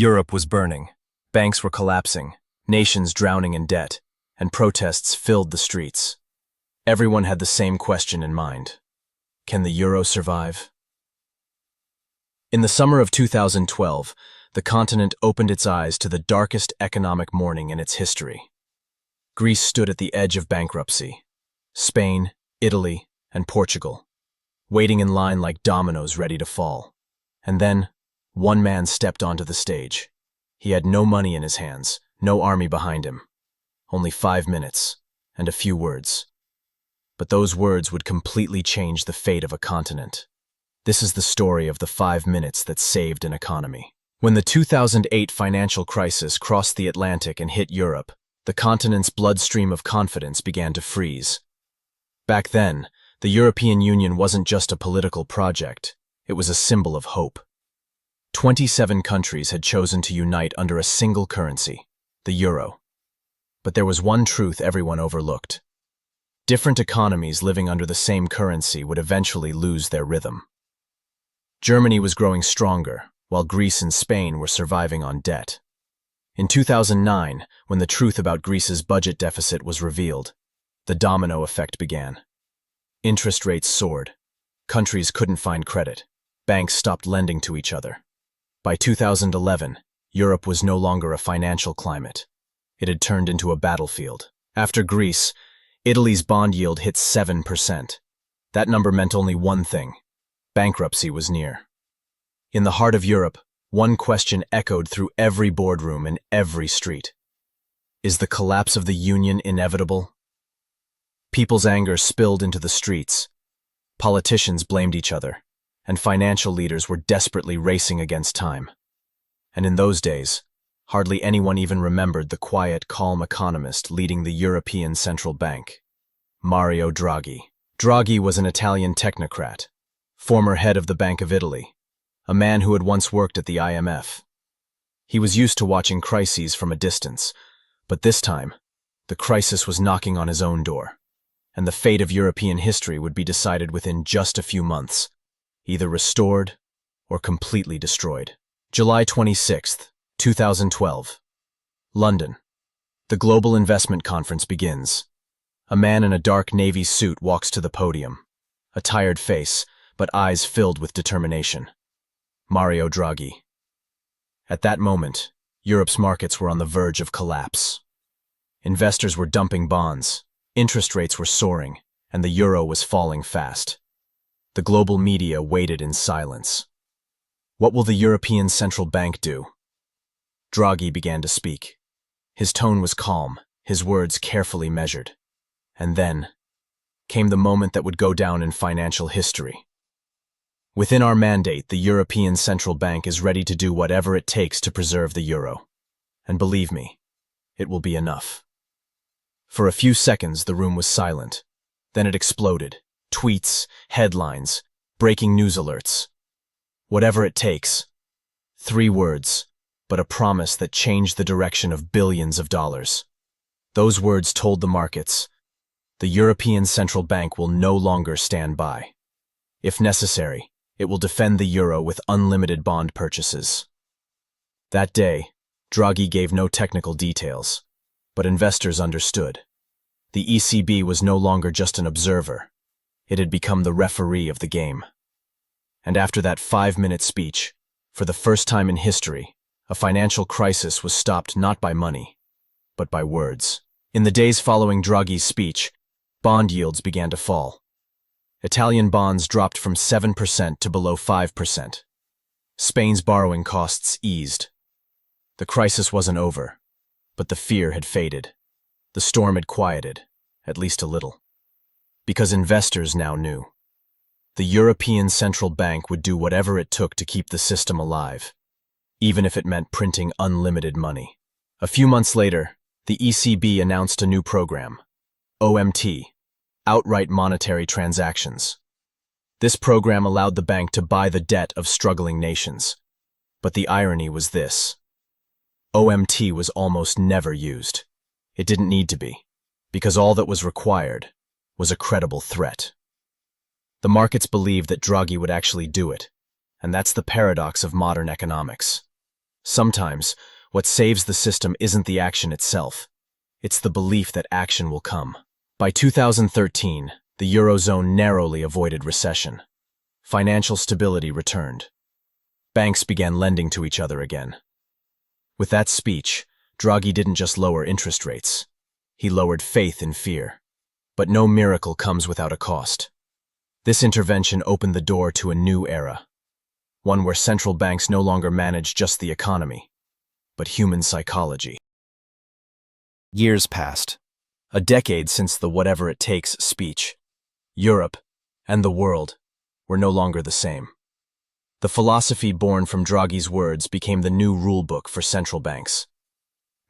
Europe was burning, banks were collapsing, nations drowning in debt, and protests filled the streets. Everyone had the same question in mind. Can the euro survive? In the summer of 2012, the continent opened its eyes to the darkest economic morning in its history. Greece stood at the edge of bankruptcy. Spain, Italy, and Portugal, waiting in line like dominoes ready to fall. And then, one man stepped onto the stage. He had no money in his hands, no army behind him. Only 5 minutes, and a few words. But those words would completely change the fate of a continent. This is the story of the 5 minutes that saved an economy. When the 2008 financial crisis crossed the Atlantic and hit Europe, the continent's bloodstream of confidence began to freeze. Back then, the European Union wasn't just a political project, it was a symbol of hope. 27 countries had chosen to unite under a single currency, the euro. But there was one truth everyone overlooked. Different economies living under the same currency would eventually lose their rhythm. Germany was growing stronger, while Greece and Spain were surviving on debt. In 2009, when the truth about Greece's budget deficit was revealed, the domino effect began. Interest rates soared. Countries couldn't find credit. Banks stopped lending to each other. By 2011, Europe was no longer a financial climate. It had turned into a battlefield. After Greece, Italy's bond yield hit 7%. That number meant only one thing: bankruptcy was near. In the heart of Europe, one question echoed through every boardroom and every street. Is the collapse of the Union inevitable? People's anger spilled into the streets. Politicians blamed each other, and financial leaders were desperately racing against time. And in those days, hardly anyone even remembered the quiet, calm economist leading the European Central Bank, Mario Draghi. Draghi was an Italian technocrat, former head of the Bank of Italy, a man who had once worked at the IMF. He was used to watching crises from a distance, but this time, the crisis was knocking on his own door, and the fate of European history would be decided within just a few months, either restored or completely destroyed. July 26, 2012. London. The Global Investment Conference begins. A man in a dark navy suit walks to the podium, a tired face, but eyes filled with determination. Mario Draghi. At that moment, Europe's markets were on the verge of collapse. Investors were dumping bonds, interest rates were soaring, and the euro was falling fast. The global media waited in silence. What will the European Central Bank do? Draghi began to speak. His tone was calm, his words carefully measured. And then came the moment that would go down in financial history. Within our mandate, the European Central Bank is ready to do whatever it takes to preserve the euro. And believe me, it will be enough. For a few seconds, the room was silent. Then it exploded. Tweets, headlines, breaking news alerts. Whatever it takes. 3 words, but a promise that changed the direction of billions of dollars. Those words told the markets, the European Central Bank will no longer stand by. If necessary, it will defend the euro with unlimited bond purchases. That day, Draghi gave no technical details, but investors understood. The ECB was no longer just an observer. It had become the referee of the game. And after that 5-minute speech, for the first time in history, a financial crisis was stopped not by money, but by words. In the days following Draghi's speech, bond yields began to fall. Italian bonds dropped from 7% to below 5%. Spain's borrowing costs eased. The crisis wasn't over, but the fear had faded. The storm had quieted, at least a little. Because investors now knew. The European Central Bank would do whatever it took to keep the system alive, even if it meant printing unlimited money. A few months later, the ECB announced a new program, OMT, Outright Monetary Transactions. This program allowed the bank to buy the debt of struggling nations. But the irony was this. OMT was almost never used. It didn't need to be, because all that was required was a credible threat. The markets believed that Draghi would actually do it, and that's the paradox of modern economics. Sometimes, what saves the system isn't the action itself. It's the belief that action will come. By 2013, the eurozone narrowly avoided recession. Financial stability returned. Banks began lending to each other again. With that speech, Draghi didn't just lower interest rates. He lowered faith in fear. But no miracle comes without a cost. This intervention opened the door to a new era. One where central banks no longer manage just the economy, but human psychology. Years passed. A decade since the whatever it takes speech. Europe and the world were no longer the same. The philosophy born from Draghi's words became the new rulebook for central banks.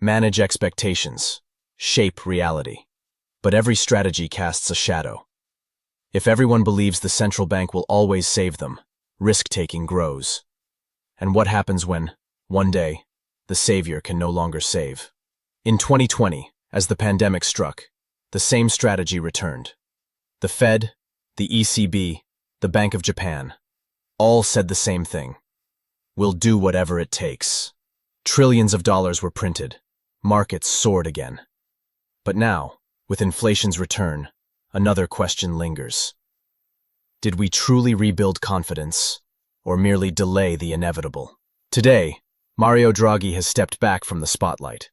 Manage expectations, shape reality. But every strategy casts a shadow. If everyone believes the central bank will always save them, risk-taking grows. And what happens when, one day, the savior can no longer save? In 2020, as the pandemic struck, the same strategy returned. The Fed, the ECB, the Bank of Japan, all said the same thing. We'll do whatever it takes. Trillions of dollars were printed. Markets soared again. But now, with inflation's return, another question lingers. Did we truly rebuild confidence, or merely delay the inevitable? Today, Mario Draghi has stepped back from the spotlight,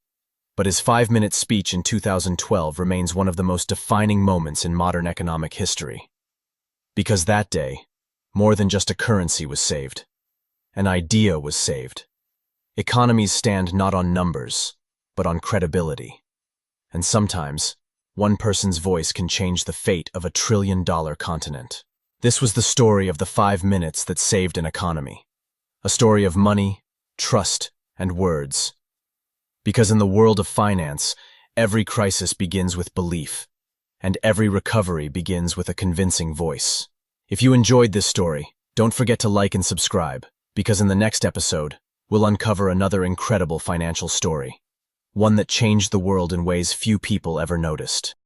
but his 5-minute speech in 2012 remains one of the most defining moments in modern economic history. Because that day, more than just a currency was saved. An idea was saved. Economies stand not on numbers, but on credibility. And sometimes, one person's voice can change the fate of a trillion-dollar continent. This was the story of the 5 minutes that saved an economy. A story of money, trust, and words. Because in the world of finance, every crisis begins with belief, and every recovery begins with a convincing voice. If you enjoyed this story, don't forget to like and subscribe, because in the next episode, we'll uncover another incredible financial story. One that changed the world in ways few people ever noticed.